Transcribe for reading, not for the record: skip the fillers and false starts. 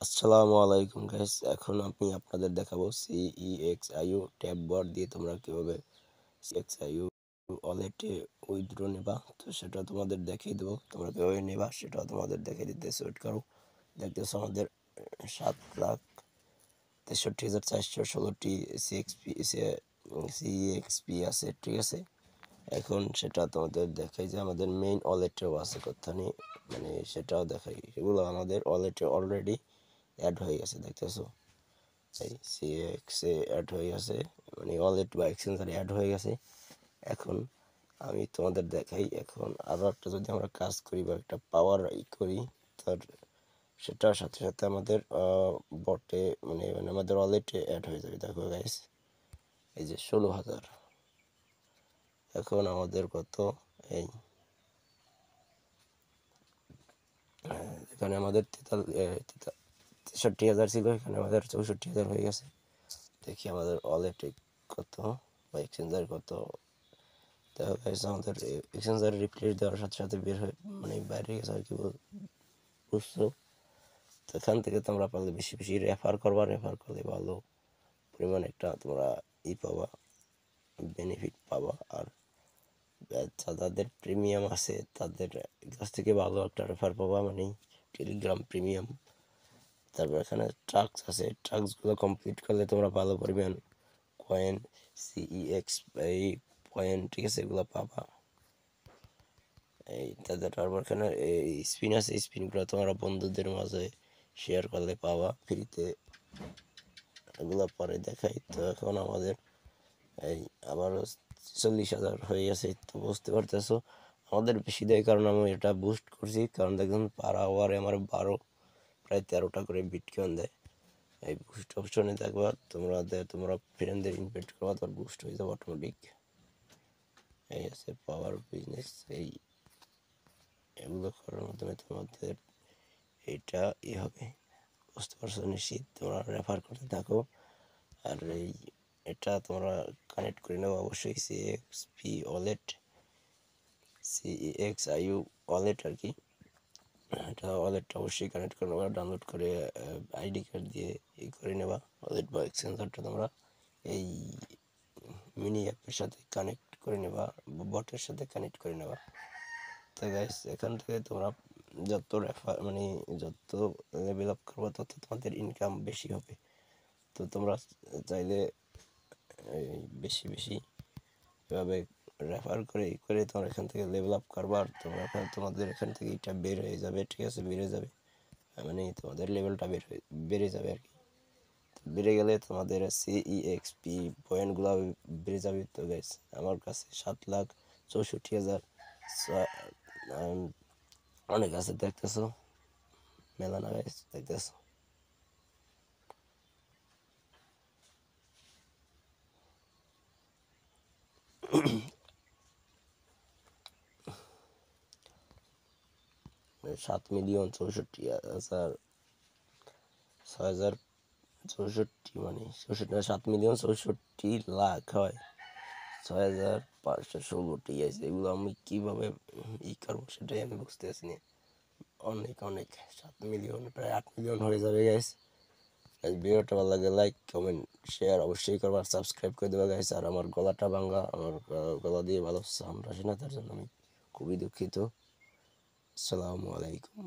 আসসালামু আলাইকুম গাইস। এখন আমি আপনাদের দেখাবো CEXIU ট্যাব বার দিয়ে তোমরা কিভাবে CEXIU ওয়ালেটে উইথড্র নেবা। তো সেটা তোমাদের দেখিয়ে দেবো, তোমরা কিভাবে নেবা সেটা তোমাদের দেখিয়ে দিতে ওয়েট করো। দেখতেছো আমাদের 7,63,416টি CEXP আছে, ঠিক আছে। এখন সেটা তোমাদের দেখাই যে আমাদের মেইন ওয়ালেটেও আছে কোথানি, মানে সেটাও দেখাই। এগুলো আমাদের ওয়ালেটে অলরেডি অ্যাড হয়ে গেছে, দেখতেছো এই সিএক্স এ অ্যাড হয়ে গেছে, মানে ওয়ালেট বা এক্সচেঞ্জারে অ্যাড হয়ে গেছে। এখন আমি তোমাদের দেখাই, এখন আরও একটা যদি আমরা কাজ করি বা একটা পাওয়ার করি, তার সেটার সাথে সাথে আমাদের বটে মানে আমাদের ওয়ালেটে অ্যাড হয়ে যাবে। দেখো গাইস, এই যে 16,000। এখন আমাদের কত, এই এখানে আমাদের 63,000 ছিল, এখানে আমাদের 64,000 হয়ে গেছে। দেখি আমাদের ওয়ালেটে কত বা এক্সচেঞ্জার কত। দেখা গেছে আমাদের এক্সচেঞ্জার রিপ্লেস দেওয়ার সাথে সাথে বের হয়ে মানে বাইরে গেছে আর কি, বুঝছো। তো এখান থেকে তোমরা পারলে বেশি বেশি রেফার করবা, রেফার করলে ভালো পরিমাণ একটা তোমরা পাবা, বেনিফিট পাবা। আর যাদের প্রিমিয়াম আছে তাদের কাছ থেকে ভালো একটা রেফার পাবা, মানে টেলিগ্রাম প্রিমিয়াম। তারপর এখানে ট্রাক্স আছে, ট্রাক্সগুলো কমপ্লিট করলে তোমরা ভালো পরিমাণ কয়েন সিইএক্স এই কয়েন, ঠিক আছে, এগুলো পাবা। এই তারপর এখানে এই স্পিন আছে, স্পিনগুলো তোমরা বন্ধুদের মাঝে শেয়ার করলে পাবা ফ্রিতে। এগুলো পরে দেখাই। তো এখন আমাদের এই আবারও 40,000 হয়ে গেছে। তো বুঝতে পারতেছো আমাদের বেশি দেয়, কারণ আমি এটা বুস্ট করছি। কারণ দেখুন পার আওয়ারে আমার প্রায় 13টা করে বিটকয়েন দেয়। এই বুস্ট অপশনে দেখবা তোমরা ফ্রেন্ডদের ইনভাইট করবা, তোর বুস্ট হয়ে যাবে অটোমেটিক। এই আছে পাওয়ার বিজনেস, এই এগুলো করার মাধ্যমে তোমাদের এইটা হবে, বুঝতে পারছো নিশ্চিত। তোমরা রেফার করতে থাকো। আর এটা তোমরা কানেক্ট করে নেবো অবশ্যই সিএক্সপি ওয়ালেট, CEXIU ওয়ালেট আর কি। এটা ওয়ালেটটা অবশ্যই কানেক্ট করে নেবা, ডাউনলোড করে আইডি কার্ড দিয়ে করে নেবা। ওয়ালেট বা এক্সচেঞ্জারটা তোমরা এই মিনি অ্যাপের সাথে কানেক্ট করে নেবা, বটের সাথে কানেক্ট করে নেবা। তো গাইস, এখান থেকে তোমরা যত মানে যত লেভেল আপ করবো তত তোমাদের ইনকাম বেশি হবে। তো তোমরা চাইলে বেশি বেশি এভাবে রেফার করে তোমরা এখান থেকে লেভেল আপ করবা। আর তোমাদের এখান থেকে এটা বের হয়ে যাবে, ঠিক আছে, বেড়ে যাবে, মানে তোমাদের লেভেলটা বেড়ে যাবে আর কি। বেড়ে গেলে তোমাদের CEXP পয়েন্টগুলো বেড়ে যাবে। তো গাইস, আমার কাছে 7,64,000 অনেক আছে, দেখতেছো মেলা না গাইস, দেখতেছো। মানে 7,64,6,064, মানে 7,64,000,000 হয়, 6,516টি আছে। এগুলো আমি কিভাবে করবো সেটাই আমি বুঝতে পারছি না। অনেক অনেক 7 মিলিয়ন, প্রায় 8 মিলিয়ন হয়ে যাবে গাইস। ভিডিওটা ভালো লাগে লাইক কমেন্ট শেয়ার অবশ্যই করবা, সাবস্ক্রাইব করে দেবা গাইস। আর আমার গলাটা ভাঙা, আমার গলা দিয়ে ভালো সাউন্ড আসে না, তার জন্য আমি খুবই দুঃখিত। আসসালামু আলাইকুম।